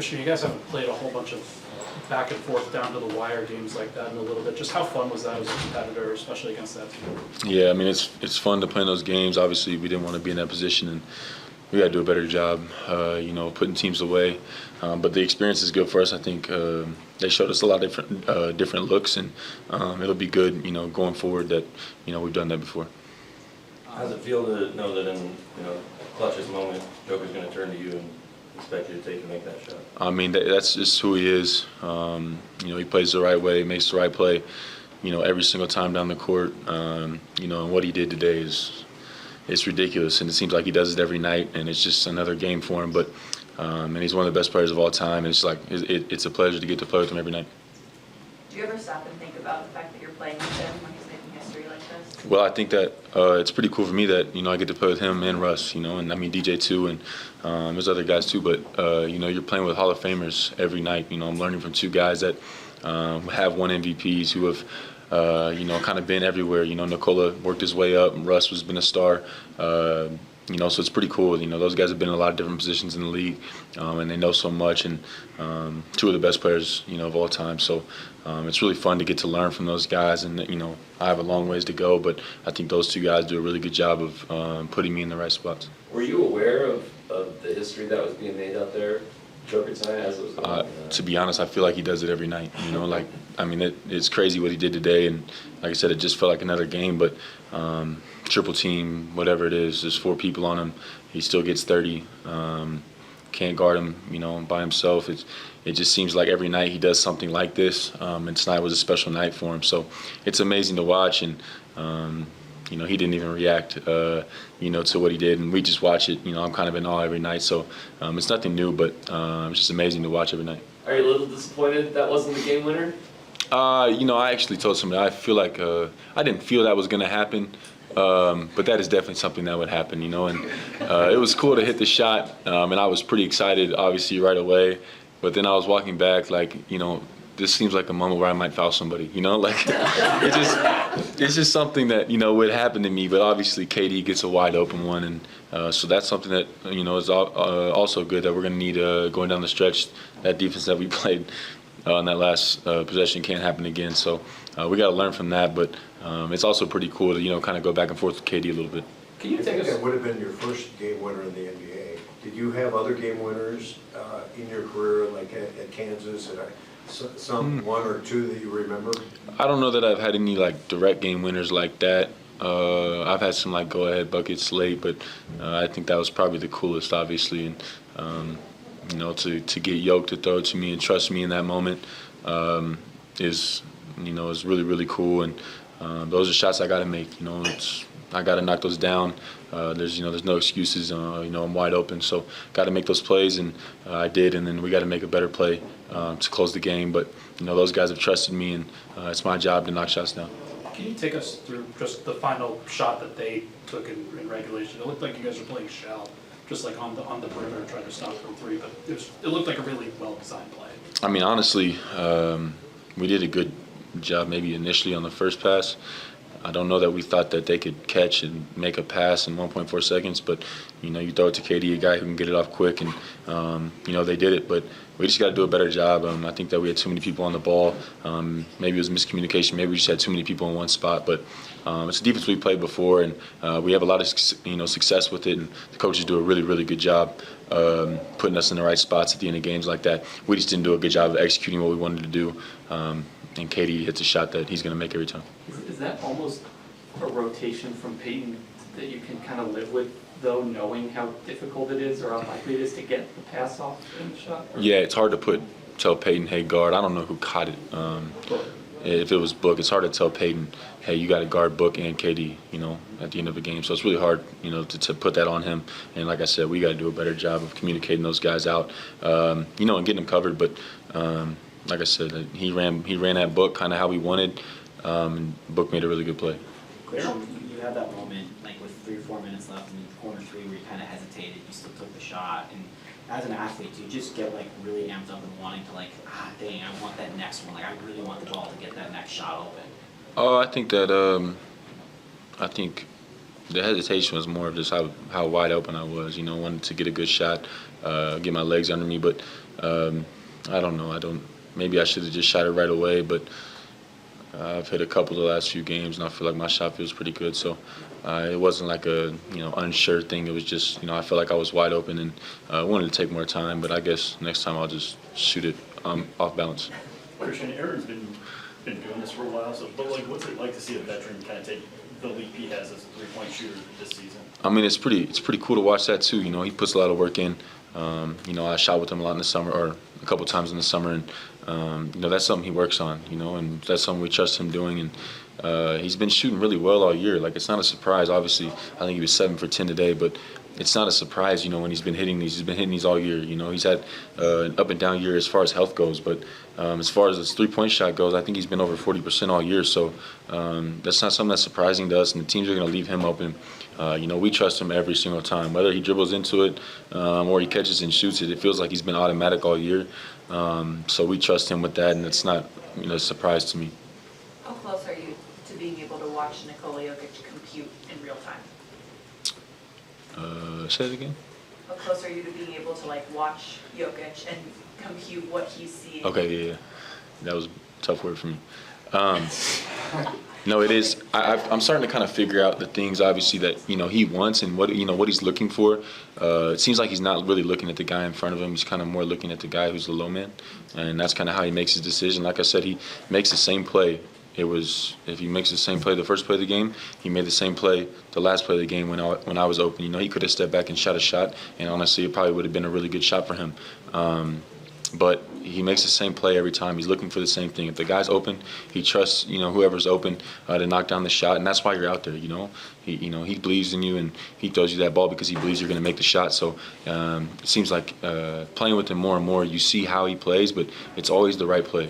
Christian, you guys haven't played a whole bunch of back and forth down to the wire games like that in a little bit. Just how fun was that as a competitor, especially against that team? Yeah, I mean, it's fun to play in those games. Obviously, we didn't want to be in that position, and we got to do a better job, putting teams away. But the experience is good for us. I think they showed us a lot of different looks, and it'll be good, going forward that, we've done that before. How does it feel to know that in clutchest moment, Joker's going to turn to you and expect you to take and make that shot? I mean, that's just who he is. He plays the right way, makes the right play, every single time down the court. And what he did today it's ridiculous, and it seems like he does it every night, and it's just another game for him. But and he's one of the best players of all time. And it's a pleasure to get to play with him every night. Do you ever stop and think about the fact that you're playing with him when he's making history like this? Well, I think that it's pretty cool for me that I get to play with him and Russ, and I mean DJ too, and there's other guys too. But you're playing with Hall of Famers every night. I'm learning from two guys that have won MVPs, who have kind of been everywhere. Nikola worked his way up, and Russ has been a star. So it's pretty cool. Those guys have been in a lot of different positions in the league, and they know so much, and two of the best players, of all time. So it's really fun to get to learn from those guys, and I have a long ways to go, but I think those two guys do a really good job of putting me in the right spots. Were you aware of the history that was being made out there, Joker tonight, as it was going on? To be honest, I feel like he does it every night. It's crazy what he did today, and like I said, it just felt like another game, but triple team, whatever it is, there's 4 people on him. He still gets 30. Can't guard him, by himself. It just seems like every night he does something like this, and tonight was a special night for him. So it's amazing to watch, and he didn't even react, to what he did, and we just watch it. I'm kind of in awe every night, so it's nothing new, but it's just amazing to watch every night. Are you a little disappointed that wasn't the game winner? I actually told somebody I feel like I didn't feel that was going to happen. But that is definitely something that would happen, and it was cool to hit the shot, and I was pretty excited, obviously, right away. But then I was walking back, this seems like a moment where I might foul somebody, it's just something that, would happen to me. But obviously, KD gets a wide open one, and so that's something that, is also good that we're going to need going down the stretch. That defense that we played on that last possession can't happen again. So we got to learn from that, but it's also pretty cool to kind of go back and forth with KD a little bit. Can you take us? That would have been your first game winner in the NBA. Did you have other game winners in your career, like at Kansas, some one or two that you remember? I don't know that I've had any direct game winners like that. I've had some go ahead buckets late, but I think that was probably the coolest, obviously, and to get Yoke to throw it to me and trust me in that moment is really, really cool. And those are shots I got to make. I got to knock those down. There's no excuses. I'm wide open, so got to make those plays, and I did. And then we got to make a better play to close the game. But those guys have trusted me, and it's my job to knock shots down. Can you take us through just the final shot that they took in regulation? It looked like you guys were playing shell, just on the perimeter, trying to stop from 3. But it looked like a really well-designed play. I mean, honestly, we did a good job maybe initially on the first pass. I don't know that we thought that they could catch and make a pass in 1.4 seconds, but you throw it to KD, a guy who can get it off quick, and they did it. But we just got to do a better job. I think that we had too many people on the ball. Maybe it was miscommunication. Maybe we just had too many people in one spot. But it's a defense we played before, and we have a lot of success with it. And the coaches do a really, really good job putting us in the right spots at the end of games like that. We just didn't do a good job of executing what we wanted to do. And KD hits a shot that he's going to make every time. Is that almost a rotation from Peyton that you can kind of live with, though, knowing how difficult it is or how likely it is to get the pass off in the shot? Yeah, it's hard to tell Peyton, hey, guard. I don't know who caught it. If it was Book, it's hard to tell Peyton, hey, you got to guard Book and KD, at the end of a game. So it's really hard, to put that on him. And like I said, we got to do a better job of communicating those guys out, and getting them covered. But like I said, he ran that Book kind of how we wanted, and Book made a really good play. You had that moment, with 3 or 4 minutes left in corner 3 where you kind of hesitated, you still took the shot, and as an athlete, do you just get really amped up and wanting to dang, I want that next one, I really want the ball to get that next shot open? Oh, I think that the hesitation was more of just how wide open I was, wanted to get a good shot, get my legs under me, but I don't know. Maybe I should have just shot it right away, but I've hit a couple the last few games, and I feel like my shot feels pretty good. So it wasn't like a unsure thing. It was just I felt like I was wide open and wanted to take more time. But I guess next time I'll just shoot it off balance. Christian, Aaron's been doing this for a while. So, but like, what's it like to see a veteran kind of take the leap he has as a three-point shooter this season? I mean, it's pretty cool to watch that too. He puts a lot of work in. I shot with him a lot in the summer, or a couple times in the summer, and that's something he works on. And that's something we trust him doing. And he's been shooting really well all year. Like, it's not a surprise. Obviously, I think he was 7 for 10 today, but it's not a surprise. When he's been hitting these. He's been hitting these all year. He's had an up and down year as far as health goes, but as far as his three-point shot goes, I think he's been over 40% all year. So that's not something that's surprising to us, and the teams are going to leave him open. We trust him every single time, whether he dribbles into it or he catches and shoots it. It feels like he's been automatic all year. So we trust him with that, and it's not a surprise to me. How close are you to being able to watch Nikola Jokic compute in real time? Say it again. How close are you to being able to watch Jokic and compute what he's seeing? Okay, yeah. That was a tough word for me. No, it is. I'm starting to kind of figure out the things, obviously, that he wants and what he's looking for. It seems like he's not really looking at the guy in front of him. He's kind of more looking at the guy who's the low man, and that's kind of how he makes his decision. Like I said, he makes the same play. If he makes the same play the first play of the game, he made the same play the last play of the game when I was open. He could have stepped back and shot a shot, and honestly, it probably would have been a really good shot for him. But he makes the same play every time. He's looking for the same thing. If the guy's open, he trusts whoever's open to knock down the shot, and that's why you're out there. He believes in you, and he throws you that ball because he believes you're going to make the shot. So it seems like playing with him more and more, you see how he plays, but it's always the right play.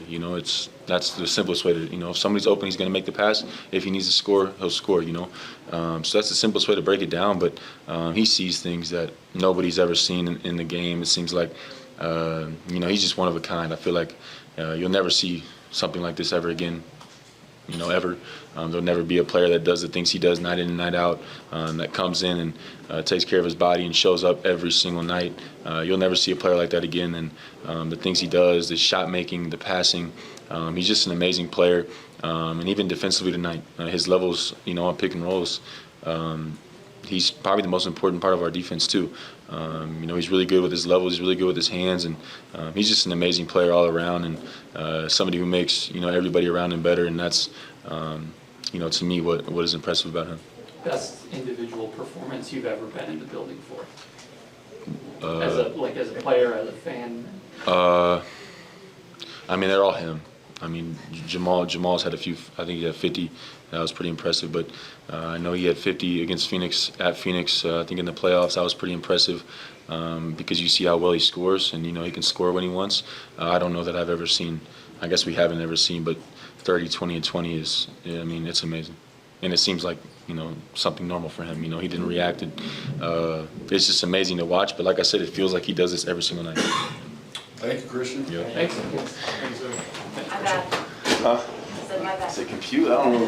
That's the simplest way to if somebody's open, he's going to make the pass. If he needs to score, he'll score. So that's the simplest way to break it down. But he sees things that nobody's ever seen in the game. It seems like. He's just one of a kind. I feel like you'll never see something like this ever again, ever. There'll never be a player that does the things he does night in and night out, that comes in and takes care of his body and shows up every single night. You'll never see a player like that again. And the things he does, the shot making, the passing, he's just an amazing player. And even defensively tonight, his levels, on pick and rolls, he's probably the most important part of our defense too. He's really good with his levels. He's really good with his hands, and he's just an amazing player all around, and somebody who makes everybody around him better. And that's to me what is impressive about him. Best individual performance you've ever been in the building for? As a player, as a fan? They're all him. Jamal's had a few. I think he had 50. That was pretty impressive. But I know he had 50 against Phoenix at Phoenix. I think in the playoffs that was pretty impressive because you see how well he scores, and he can score when he wants. I don't know that I've ever seen. I guess we haven't ever seen, but 30, 20, and 20 is. It's amazing, and it seems like something normal for him. He didn't react. It's just amazing to watch. But like I said, it feels like he does this every single night. Thank you, Christian. Yeah. Thanks. My bad. I said my bad. Say compute, I don't know.